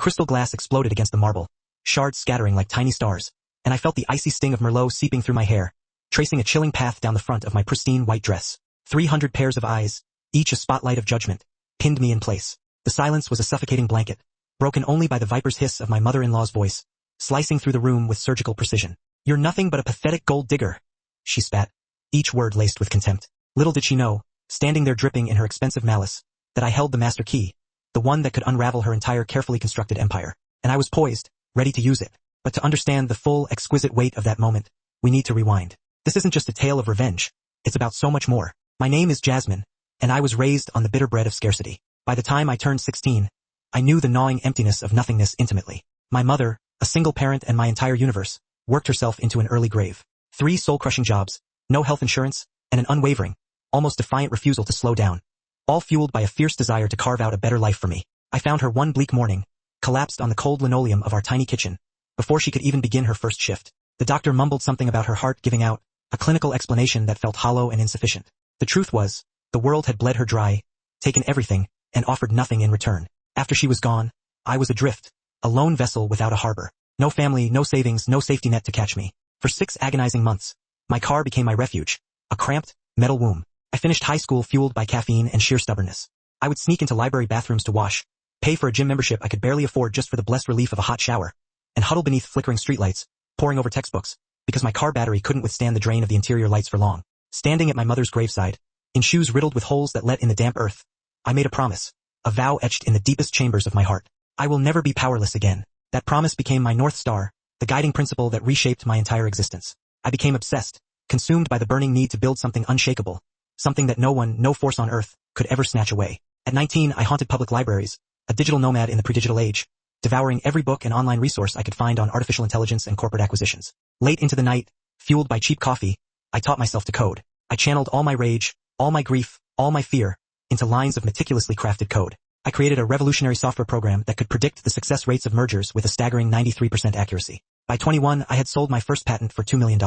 crystal glass exploded against the marble, shards scattering like tiny stars, and I felt the icy sting of Merlot seeping through my hair, tracing a chilling path down the front of my pristine white dress. 300 pairs of eyes, each a spotlight of judgment, pinned me in place. The silence was a suffocating blanket, broken only by the viper's hiss of my mother-in-law's voice, slicing through the room with surgical precision. "You're nothing but a pathetic gold digger," she spat, each word laced with contempt. Little did she know, standing there dripping in her expensive malice, that I held the master key, the one that could unravel her entire carefully constructed empire. And I was poised, ready to use it. But to understand the full, exquisite weight of that moment, we need to rewind. This isn't just a tale of revenge. It's about so much more. My name is Jasmine, and I was raised on the bitter bread of scarcity. By the time I turned 16, I knew the gnawing emptiness of nothingness intimately. My mother, a single parent and my entire universe, worked herself into an early grave. 3 soul-crushing jobs, no health insurance, and an unwavering, almost defiant refusal to slow down, all fueled by a fierce desire to carve out a better life for me. I found her one bleak morning, collapsed on the cold linoleum of our tiny kitchen, before she could even begin her first shift. The doctor mumbled something about her heart giving out, a clinical explanation that felt hollow and insufficient. The truth was, the world had bled her dry, taken everything, and offered nothing in return. After she was gone, I was adrift, a lone vessel without a harbor. No family, no savings, no safety net to catch me. For 6 agonizing months, my car became my refuge, a cramped, metal womb. I finished high school fueled by caffeine and sheer stubbornness. I would sneak into library bathrooms to wash, pay for a gym membership I could barely afford just for the blessed relief of a hot shower, and huddle beneath flickering streetlights, poring over textbooks, because my car battery couldn't withstand the drain of the interior lights for long. Standing at my mother's graveside, in shoes riddled with holes that let in the damp earth, I made a promise, a vow etched in the deepest chambers of my heart. I will never be powerless again. That promise became my North Star, the guiding principle that reshaped my entire existence. I became obsessed, consumed by the burning need to build something unshakable, something that no one, no force on earth, could ever snatch away. At 19, I haunted public libraries, a digital nomad in the pre-digital age, devouring every book and online resource I could find on artificial intelligence and corporate acquisitions. Late into the night, fueled by cheap coffee, I taught myself to code. I channeled all my rage, all my grief, all my fear, into lines of meticulously crafted code. I created a revolutionary software program that could predict the success rates of mergers with a staggering 93% accuracy. By 21, I had sold my first patent for $2 million.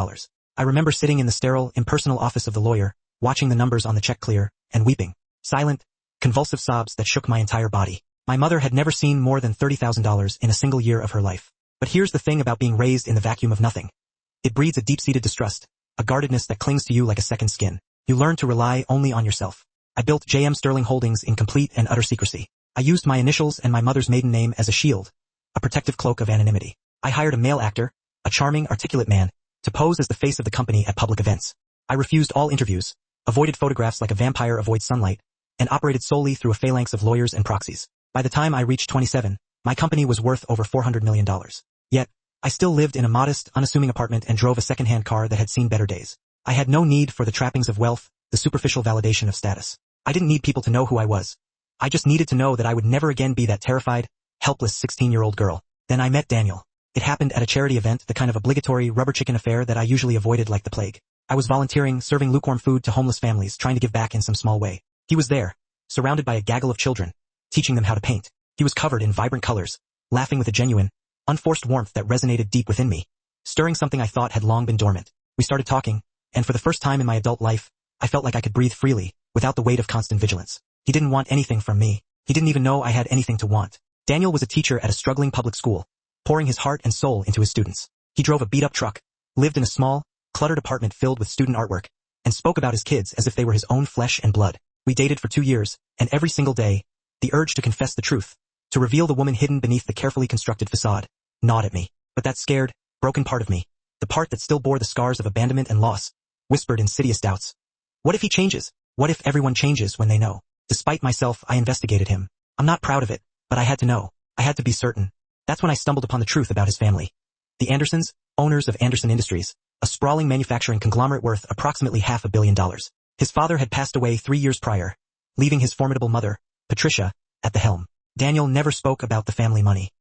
I remember sitting in the sterile, impersonal office of the lawyer, watching the numbers on the check clear, and weeping. Silent, convulsive sobs that shook my entire body. My mother had never seen more than $30,000 in a single year of her life. But here's the thing about being raised in the vacuum of nothing. It breeds a deep-seated distrust, a guardedness that clings to you like a second skin. You learn to rely only on yourself. I built JM Sterling Holdings in complete and utter secrecy. I used my initials and my mother's maiden name as a shield, a protective cloak of anonymity. I hired a male actor, a charming, articulate man, to pose as the face of the company at public events. I refused all interviews, avoided photographs like a vampire avoids sunlight, and operated solely through a phalanx of lawyers and proxies. By the time I reached 27, my company was worth over $400 million. Yet, I still lived in a modest, unassuming apartment and drove a second-hand car that had seen better days. I had no need for the trappings of wealth, the superficial validation of status. I didn't need people to know who I was. I just needed to know that I would never again be that terrified, helpless 16-year-old girl. Then I met Daniel. It happened at a charity event, the kind of obligatory rubber chicken affair that I usually avoided like the plague. I was volunteering, serving lukewarm food to homeless families, trying to give back in some small way. He was there, surrounded by a gaggle of children, teaching them how to paint. He was covered in vibrant colors, laughing with a genuine, unforced warmth that resonated deep within me, stirring something I thought had long been dormant. We started talking, and for the first time in my adult life, I felt like I could breathe freely, without the weight of constant vigilance. He didn't want anything from me. He didn't even know I had anything to want. Daniel was a teacher at a struggling public school, pouring his heart and soul into his students. He drove a beat-up truck, lived in a small, cluttered apartment filled with student artwork, and spoke about his kids as if they were his own flesh and blood. We dated for 2 years, and every single day, the urge to confess the truth, to reveal the woman hidden beneath the carefully constructed facade, gnawed at me. But that scared, broken part of me, the part that still bore the scars of abandonment and loss, whispered insidious doubts. What if he changes? What if everyone changes when they know? Despite myself, I investigated him. I'm not proud of it, but I had to know. I had to be certain. That's when I stumbled upon the truth about his family. The Andersons, owners of Anderson Industries, a sprawling manufacturing conglomerate worth approximately $500 million. His father had passed away 3 years prior, leaving his formidable mother, Patricia, at the helm. Daniel never spoke about the family money.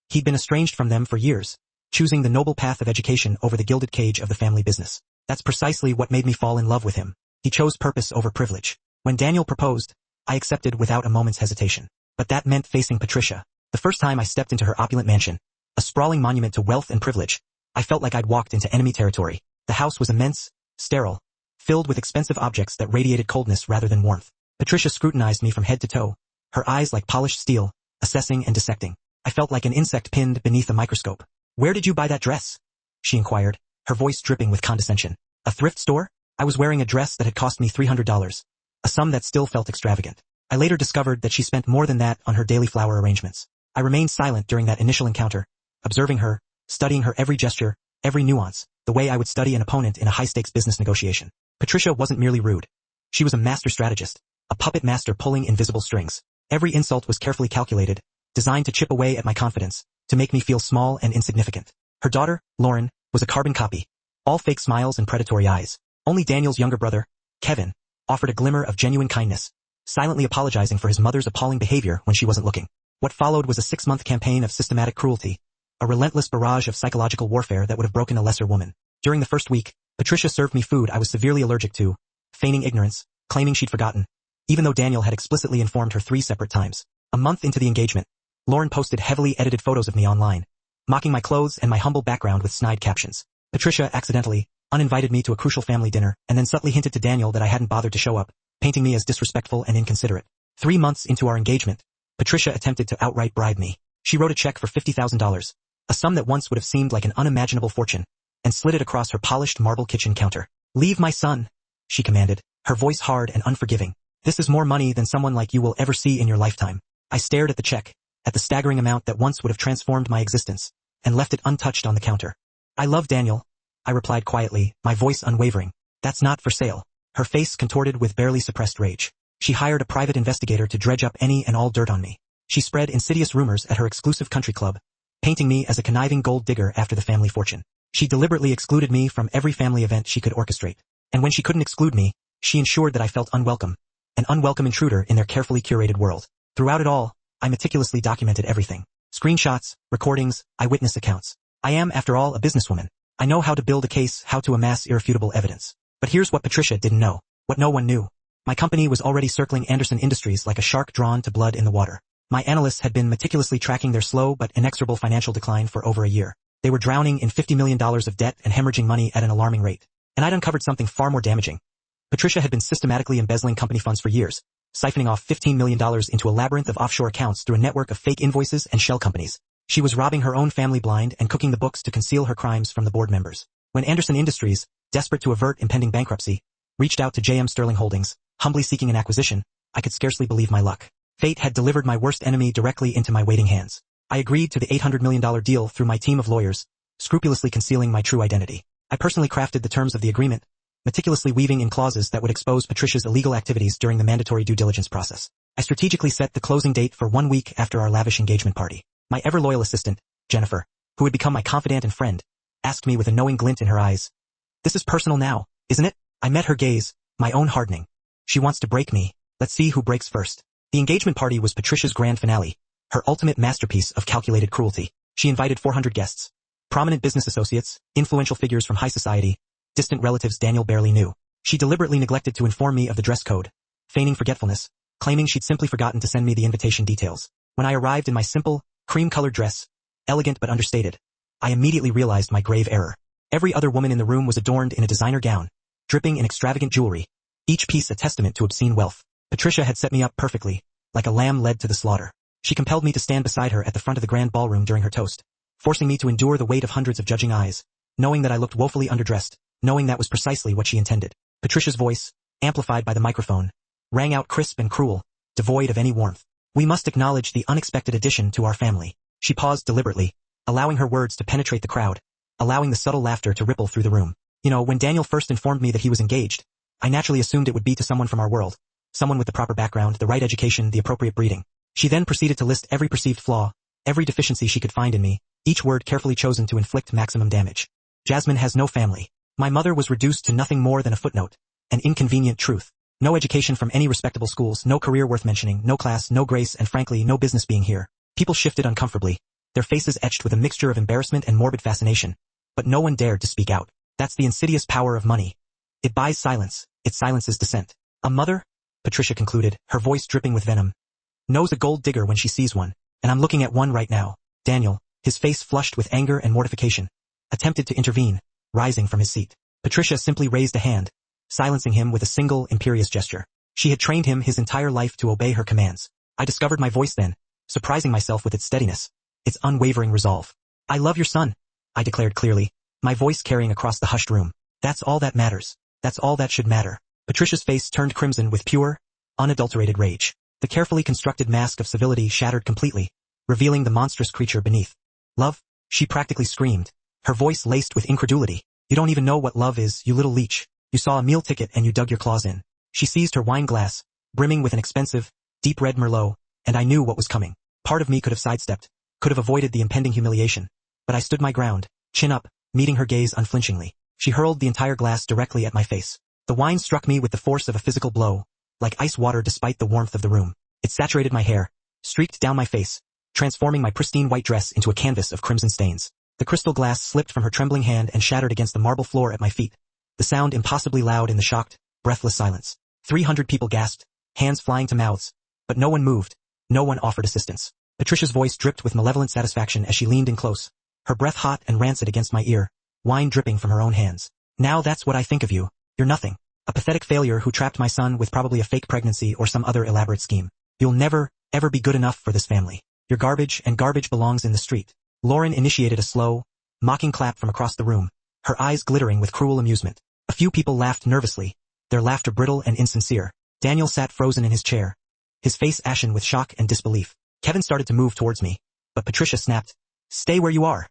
He'd been estranged from them for years, choosing the noble path of education over the gilded cage of the family business. That's precisely what made me fall in love with him. He chose purpose over privilege. When Daniel proposed, I accepted without a moment's hesitation. But that meant facing Patricia. The first time I stepped into her opulent mansion, a sprawling monument to wealth and privilege, I felt like I'd walked into enemy territory. The house was immense, sterile, filled with expensive objects that radiated coldness rather than warmth. Patricia scrutinized me from head to toe, her eyes like polished steel, assessing and dissecting. I felt like an insect pinned beneath a microscope. Where did you buy that dress? She inquired, her voice dripping with condescension. A thrift store? I was wearing a dress that had cost me $300, a sum that still felt extravagant. I later discovered that she spent more than that on her daily flower arrangements. I remained silent during that initial encounter, observing her, studying her every gesture, every nuance, the way I would study an opponent in a high-stakes business negotiation. Patricia wasn't merely rude. She was a master strategist, a puppet master pulling invisible strings. Every insult was carefully calculated, designed to chip away at my confidence, to make me feel small and insignificant. Her daughter, Lauren, was a carbon copy. All fake smiles and predatory eyes. Only Daniel's younger brother, Kevin, offered a glimmer of genuine kindness, silently apologizing for his mother's appalling behavior when she wasn't looking. What followed was a 6-month campaign of systematic cruelty, a relentless barrage of psychological warfare that would have broken a lesser woman. During the first week, Patricia served me food I was severely allergic to, feigning ignorance, claiming she'd forgotten, even though Daniel had explicitly informed her 3 separate times. A month into the engagement, Lauren posted heavily edited photos of me online, mocking my clothes and my humble background with snide captions. Patricia accidentally uninvited me to a crucial family dinner and then subtly hinted to Daniel that I hadn't bothered to show up, painting me as disrespectful and inconsiderate. 3 months into our engagement, Patricia attempted to outright bribe me. She wrote a check for $50,000, a sum that once would have seemed like an unimaginable fortune, and slid it across her polished marble kitchen counter. "Leave my son," she commanded, her voice hard and unforgiving. "This is more money than someone like you will ever see in your lifetime." I stared at the check, at the staggering amount that once would have transformed my existence, and left it untouched on the counter. "I love Daniel," I replied quietly, my voice unwavering. "That's not for sale." Her face contorted with barely suppressed rage. She hired a private investigator to dredge up any and all dirt on me. She spread insidious rumors at her exclusive country club, painting me as a conniving gold digger after the family fortune. She deliberately excluded me from every family event she could orchestrate. And when she couldn't exclude me, she ensured that I felt unwelcome, an unwelcome intruder in their carefully curated world. Throughout it all, I meticulously documented everything. Screenshots, recordings, eyewitness accounts. I am, after all, a businesswoman. I know how to build a case, how to amass irrefutable evidence. But here's what Patricia didn't know. What no one knew. My company was already circling Anderson Industries like a shark drawn to blood in the water. My analysts had been meticulously tracking their slow but inexorable financial decline for over a year. They were drowning in $50 million of debt and hemorrhaging money at an alarming rate. And I'd uncovered something far more damaging. Patricia had been systematically embezzling company funds for years, siphoning off $15 million into a labyrinth of offshore accounts through a network of fake invoices and shell companies. She was robbing her own family blind and cooking the books to conceal her crimes from the board members. When Anderson Industries, desperate to avert impending bankruptcy, reached out to JM Sterling Holdings, humbly seeking an acquisition, I could scarcely believe my luck. Fate had delivered my worst enemy directly into my waiting hands. I agreed to the $800 million deal through my team of lawyers, scrupulously concealing my true identity. I personally crafted the terms of the agreement, meticulously weaving in clauses that would expose Patricia's illegal activities during the mandatory due diligence process. I strategically set the closing date for 1 week after our lavish engagement party. My ever-loyal assistant, Jennifer, who had become my confidant and friend, asked me with a knowing glint in her eyes, "This is personal now, isn't it?" I met her gaze, my own hardening. "She wants to break me. Let's see who breaks first." The engagement party was Patricia's grand finale, her ultimate masterpiece of calculated cruelty. She invited 400 guests, prominent business associates, influential figures from high society, distant relatives Daniel barely knew. She deliberately neglected to inform me of the dress code, feigning forgetfulness, claiming she'd simply forgotten to send me the invitation details. When I arrived in my simple, cream-colored dress, elegant but understated, I immediately realized my grave error. Every other woman in the room was adorned in a designer gown, dripping in extravagant jewelry, each piece a testament to obscene wealth. Patricia had set me up perfectly, like a lamb led to the slaughter. She compelled me to stand beside her at the front of the grand ballroom during her toast, forcing me to endure the weight of hundreds of judging eyes, knowing that I looked woefully underdressed, knowing that was precisely what she intended. Patricia's voice, amplified by the microphone, rang out crisp and cruel, devoid of any warmth. "We must acknowledge the unexpected addition to our family." She paused deliberately, allowing her words to penetrate the crowd, allowing the subtle laughter to ripple through the room. When Daniel first informed me that he was engaged, I naturally assumed it would be to someone from our world, someone with the proper background, the right education, the appropriate breeding. She then proceeded to list every perceived flaw, every deficiency she could find in me, each word carefully chosen to inflict maximum damage. "Jasmine has no family. My mother was reduced to nothing more than a footnote, an inconvenient truth. No education from any respectable schools, no career worth mentioning, no class, no grace, and frankly, no business being here." People shifted uncomfortably, their faces etched with a mixture of embarrassment and morbid fascination, but no one dared to speak out. That's the insidious power of money. It buys silence, it silences dissent. "A mother," Patricia concluded, her voice dripping with venom, "knows a gold digger when she sees one, and I'm looking at one right now." Daniel, his face flushed with anger and mortification, attempted to intervene, rising from his seat. Patricia simply raised a hand, silencing him with a single imperious gesture. She had trained him his entire life to obey her commands. I discovered my voice then, surprising myself with its steadiness, its unwavering resolve. I love your son, I declared clearly, my voice carrying across the hushed room. That's all that matters. That's all that should matter. Patricia's face turned crimson with pure, unadulterated rage. The carefully constructed mask of civility shattered completely, revealing the monstrous creature beneath. Love? She practically screamed, her voice laced with incredulity. You don't even know what love is, you little leech. You saw a meal ticket and you dug your claws in. She seized her wine glass, brimming with an expensive, deep red Merlot, and I knew what was coming. Part of me could have sidestepped, could have avoided the impending humiliation. But I stood my ground, chin up, meeting her gaze unflinchingly. She hurled the entire glass directly at my face. The wine struck me with the force of a physical blow, like ice water despite the warmth of the room. It saturated my hair, streaked down my face, transforming my pristine white dress into a canvas of crimson stains. The crystal glass slipped from her trembling hand and shattered against the marble floor at my feet, the sound impossibly loud in the shocked, breathless silence. 300 people gasped, hands flying to mouths, but no one moved, no one offered assistance. Patricia's voice dripped with malevolent satisfaction as she leaned in close, her breath hot and rancid against my ear, wine dripping from her own hands. Now that's what I think of you. You're nothing. A pathetic failure who trapped my son with probably a fake pregnancy or some other elaborate scheme. You'll never, ever be good enough for this family. You're garbage, and garbage belongs in the street. Lauren initiated a slow, mocking clap from across the room, her eyes glittering with cruel amusement. A few people laughed nervously, their laughter brittle and insincere. Daniel sat frozen in his chair, his face ashen with shock and disbelief. Kevin started to move towards me, but Patricia snapped, "Stay where you are."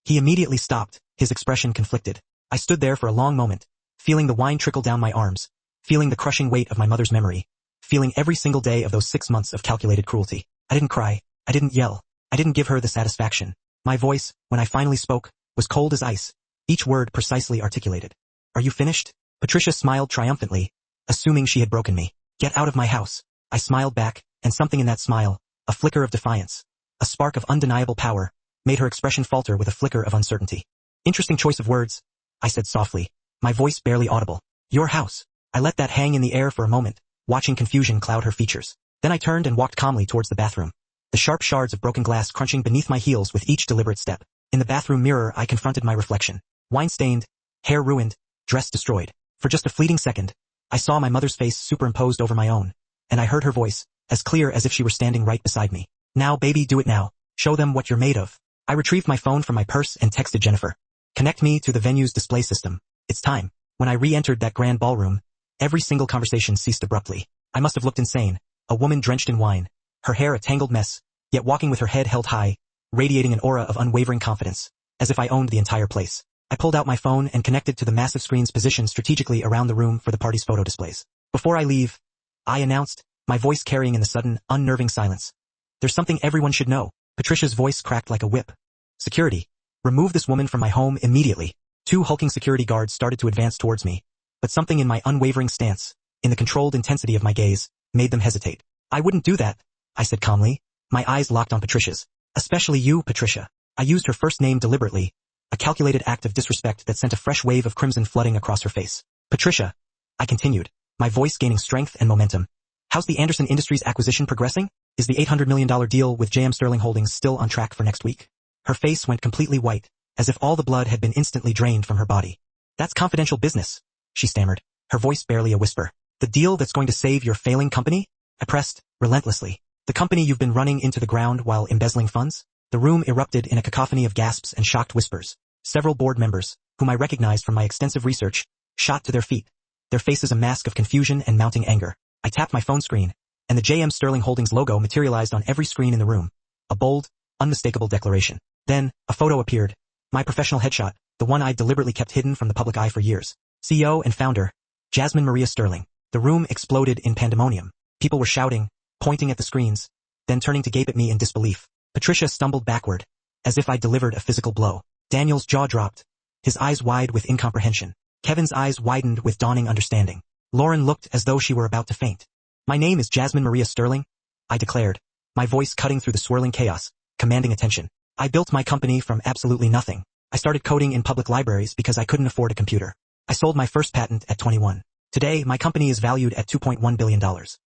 He immediately stopped, his expression conflicted. I stood there for a long moment, feeling the wine trickle down my arms, feeling the crushing weight of my mother's memory, feeling every single day of those 6 months of calculated cruelty. I didn't cry, I didn't yell, I didn't give her the satisfaction. My voice, when I finally spoke, was cold as ice, each word precisely articulated. "Are you finished?" Patricia smiled triumphantly, assuming she had broken me. "Get out of my house." I smiled back, and something in that smile, a flicker of defiance, a spark of undeniable power, made her expression falter with a flicker of uncertainty. "Interesting choice of words," I said softly, my voice barely audible. "Your house." I let that hang in the air for a moment, watching confusion cloud her features. Then I turned and walked calmly towards the bathroom, the sharp shards of broken glass crunching beneath my heels with each deliberate step. In the bathroom mirror I confronted my reflection. Wine-stained, hair ruined, dress destroyed. For just a fleeting second, I saw my mother's face superimposed over my own, and I heard her voice, as clear as if she were standing right beside me. "Now baby, do it now. Show them what you're made of." I retrieved my phone from my purse and texted Jennifer. "Connect me to the venue's display system. It's time." When I re-entered that grand ballroom, every single conversation ceased abruptly. I must have looked insane, a woman drenched in wine, her hair a tangled mess, yet walking with her head held high, radiating an aura of unwavering confidence, as if I owned the entire place. I pulled out my phone and connected to the massive screens positioned strategically around the room for the party's photo displays. "Before I leave," I announced, my voice carrying in the sudden, unnerving silence, "there's something everyone should know." Patricia's voice cracked like a whip. "Security. Remove this woman from my home immediately." 2 hulking security guards started to advance towards me, but something in my unwavering stance, in the controlled intensity of my gaze, made them hesitate. "I wouldn't do that," I said calmly, my eyes locked on Patricia's. "Especially you, Patricia." I used her first name deliberately, a calculated act of disrespect that sent a fresh wave of crimson flooding across her face. "Patricia," I continued, my voice gaining strength and momentum. "How's the Anderson Industries acquisition progressing? Is the $800 million deal with JM Sterling Holdings still on track for next week?" Her face went completely white, as if all the blood had been instantly drained from her body. "That's confidential business," she stammered, her voice barely a whisper. "The deal that's going to save your failing company?" I pressed, relentlessly. "The company you've been running into the ground while embezzling funds?" The room erupted in a cacophony of gasps and shocked whispers. Several board members, whom I recognized from my extensive research, shot to their feet, their faces a mask of confusion and mounting anger. I tapped my phone screen, and the JM Sterling Holdings logo materialized on every screen in the room, a bold, unmistakable declaration. Then, a photo appeared, my professional headshot, the one I'd deliberately kept hidden from the public eye for years. CEO and founder, Jasmine Maria Sterling. The room exploded in pandemonium. People were shouting, pointing at the screens, then turning to gape at me in disbelief. Patricia stumbled backward, as if I'd delivered a physical blow. Daniel's jaw dropped, his eyes wide with incomprehension. Kevin's eyes widened with dawning understanding. Lauren looked as though she were about to faint. "My name is Jasmine Maria Sterling," I declared, my voice cutting through the swirling chaos, commanding attention. "I built my company from absolutely nothing. I started coding in public libraries because I couldn't afford a computer. I sold my first patent at 21. Today, my company is valued at $2.1 billion.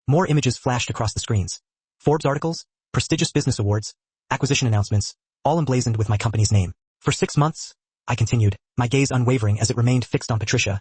More images flashed across the screens. Forbes articles, prestigious business awards, acquisition announcements, all emblazoned with my company's name. For 6 months, I continued, my gaze unwavering as it remained fixed on Patricia.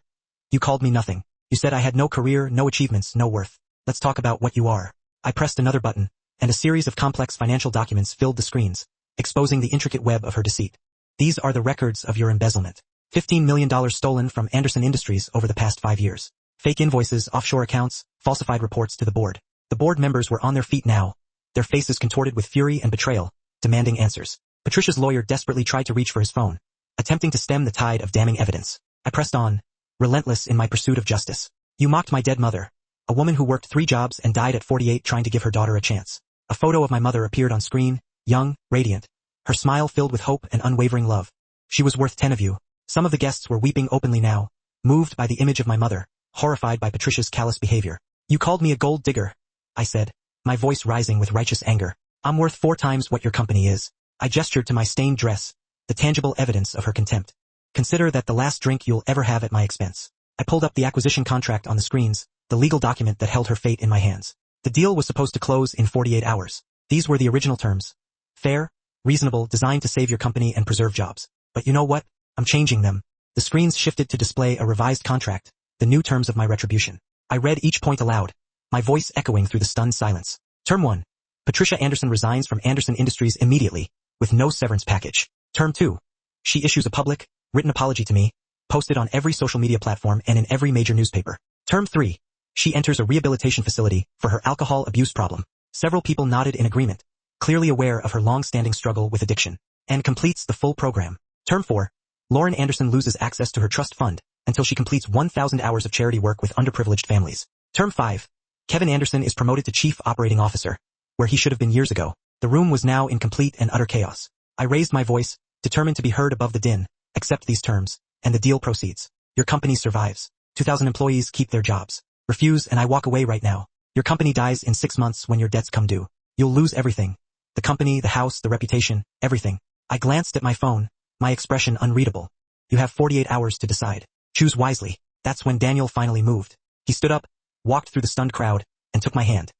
You called me nothing. You said I had no career, no achievements, no worth. Let's talk about what you are. I pressed another button, and a series of complex financial documents filled the screens, exposing the intricate web of her deceit. These are the records of your embezzlement. $15 million stolen from Anderson Industries over the past 5 years. Fake invoices, offshore accounts, falsified reports to the board. The board members were on their feet now, their faces contorted with fury and betrayal, demanding answers. Patricia's lawyer desperately tried to reach for his phone, attempting to stem the tide of damning evidence. I pressed on, relentless in my pursuit of justice. You mocked my dead mother, a woman who worked 3 jobs and died at 48 trying to give her daughter a chance. A photo of my mother appeared on screen, young, radiant, her smile filled with hope and unwavering love. She was worth 10 of you. Some of the guests were weeping openly now, moved by the image of my mother, horrified by Patricia's callous behavior. You called me a gold digger, I said, my voice rising with righteous anger. I'm worth 4 times what your company is. I gestured to my stained dress, the tangible evidence of her contempt. Consider that the last drink you'll ever have at my expense. I pulled up the acquisition contract on the screens, the legal document that held her fate in my hands. The deal was supposed to close in 48 hours. These were the original terms. Fair, reasonable, designed to save your company and preserve jobs. But you know what? I'm changing them. The screens shifted to display a revised contract, the new terms of my retribution. I read each point aloud, my voice echoing through the stunned silence. Term 1. Patricia Anderson resigns from Anderson Industries immediately, with no severance package. Term 2. She issues a public, written apology to me, posted on every social media platform and in every major newspaper. Term 3. She enters a rehabilitation facility for her alcohol abuse problem. Several people nodded in agreement, clearly aware of her long-standing struggle with addiction, and completes the full program. Term 4. Lauren Anderson loses access to her trust fund until she completes 1,000 hours of charity work with underprivileged families. Term 5. Kevin Anderson is promoted to Chief Operating Officer, where he should have been years ago. The room was now in complete and utter chaos. I raised my voice, determined to be heard above the din. Accept these terms, and the deal proceeds. Your company survives. 2,000 employees keep their jobs. Refuse and I walk away right now. Your company dies in 6 months when your debts come due. You'll lose everything. The company, the house, the reputation, everything. I glanced at my phone, my expression unreadable. You have 48 hours to decide. Choose wisely. That's when Daniel finally moved. He stood up, walked through the stunned crowd, and took my hand.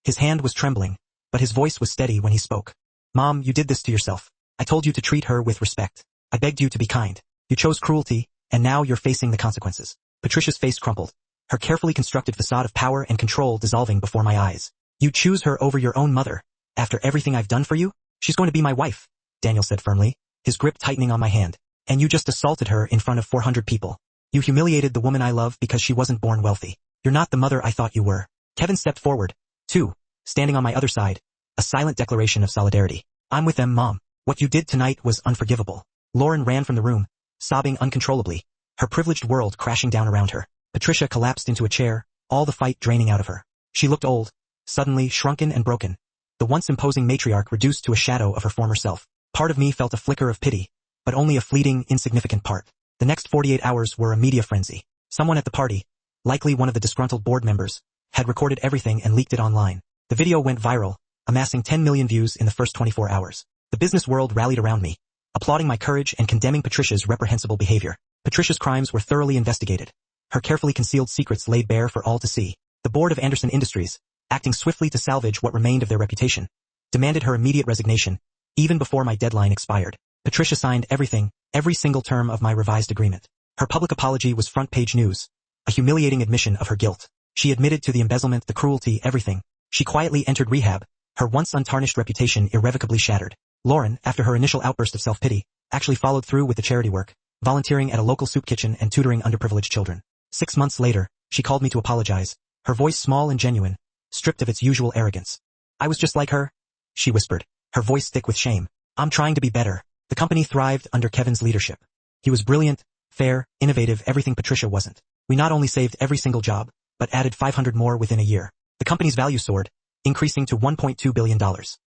His hand was trembling, but his voice was steady when he spoke. Mom, you did this to yourself. I told you to treat her with respect. I begged you to be kind. You chose cruelty, and now you're facing the consequences. Patricia's face crumpled, her carefully constructed facade of power and control dissolving before my eyes. You choose her over your own mother. After everything I've done for you? She's going to be my wife, Daniel said firmly, his grip tightening on my hand. And you just assaulted her in front of 400 people. You humiliated the woman I love because she wasn't born wealthy. You're not the mother I thought you were. Kevin stepped forward, too, standing on my other side, a silent declaration of solidarity. I'm with them, Mom. What you did tonight was unforgivable. Lauren ran from the room, sobbing uncontrollably, her privileged world crashing down around her. Patricia collapsed into a chair, all the fight draining out of her. She looked old, suddenly shrunken and broken, the once imposing matriarch reduced to a shadow of her former self. Part of me felt a flicker of pity, but only a fleeting, insignificant part. The next 48 hours were a media frenzy. Someone at the party, likely one of the disgruntled board members, had recorded everything and leaked it online. The video went viral, amassing 10 million views in the first 24 hours. The business world rallied around me, applauding my courage and condemning Patricia's reprehensible behavior. Patricia's crimes were thoroughly investigated, her carefully concealed secrets laid bare for all to see. The board of Anderson Industries, acting swiftly to salvage what remained of their reputation, demanded her immediate resignation, even before my deadline expired. Patricia signed everything, every single term of my revised agreement. Her public apology was front-page news, a humiliating admission of her guilt. She admitted to the embezzlement, the cruelty, everything. She quietly entered rehab, her once untarnished reputation irrevocably shattered. Lauren, after her initial outburst of self-pity, actually followed through with the charity work, volunteering at a local soup kitchen and tutoring underprivileged children. 6 months later, she called me to apologize, her voice small and genuine, stripped of its usual arrogance. I was just like her, she whispered, her voice thick with shame. I'm trying to be better. The company thrived under Kevin's leadership. He was brilliant, fair, innovative, everything Patricia wasn't. We not only saved every single job, but added 500 more within a year. The company's value soared, increasing to $1.2 billion.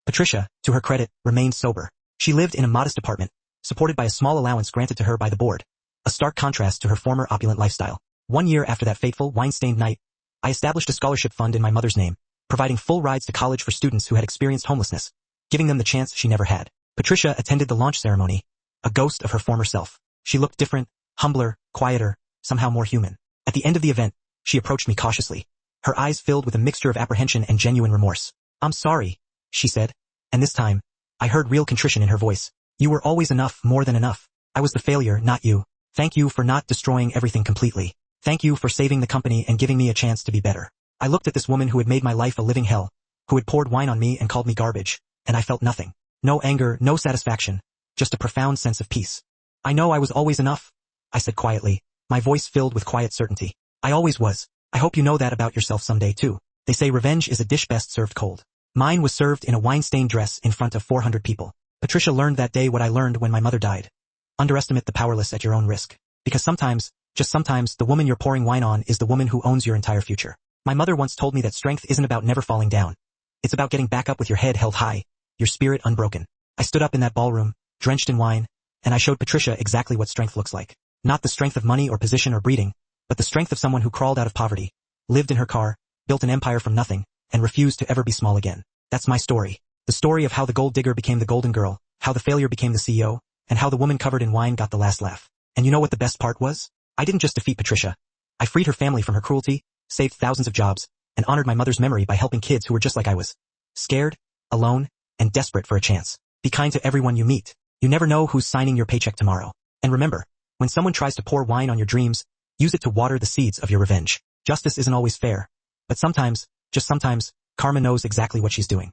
Patricia, to her credit, remained sober. She lived in a modest apartment, supported by a small allowance granted to her by the board, a stark contrast to her former opulent lifestyle. 1 year after that fateful, wine-stained night, I established a scholarship fund in my mother's name, providing full rides to college for students who had experienced homelessness, giving them the chance she never had. Patricia attended the launch ceremony, a ghost of her former self. She looked different, humbler, quieter, somehow more human. At the end of the event, she approached me cautiously, her eyes filled with a mixture of apprehension and genuine remorse. I'm sorry, she said, and this time, I heard real contrition in her voice. You were always enough, more than enough. I was the failure, not you. Thank you for not destroying everything completely. Thank you for saving the company and giving me a chance to be better. I looked at this woman who had made my life a living hell, who had poured wine on me and called me garbage, and I felt nothing. No anger, no satisfaction, just a profound sense of peace. I know I was always enough, I said quietly, my voice filled with quiet certainty. I always was. I hope you know that about yourself someday too. They say revenge is a dish best served cold. Mine was served in a wine-stained dress in front of 400 people. Patricia learned that day what I learned when my mother died. Underestimate the powerless at your own risk. Because sometimes, just sometimes, the woman you're pouring wine on is the woman who owns your entire future. My mother once told me that strength isn't about never falling down. It's about getting back up with your head held high, your spirit unbroken. I stood up in that ballroom, drenched in wine, and I showed Patricia exactly what strength looks like. Not the strength of money or position or breeding, but the strength of someone who crawled out of poverty, lived in her car, built an empire from nothing, and refused to ever be small again. That's my story. The story of how the gold digger became the golden girl, how the failure became the CEO, and how the woman covered in wine got the last laugh. And you know what the best part was? I didn't just defeat Patricia. I freed her family from her cruelty, saved thousands of jobs, and honored my mother's memory by helping kids who were just like I was. Scared, alone, and desperate for a chance. Be kind to everyone you meet. You never know who's signing your paycheck tomorrow. And remember, when someone tries to pour wine on your dreams, use it to water the seeds of your revenge. Justice isn't always fair. But sometimes, just sometimes, karma knows exactly what she's doing.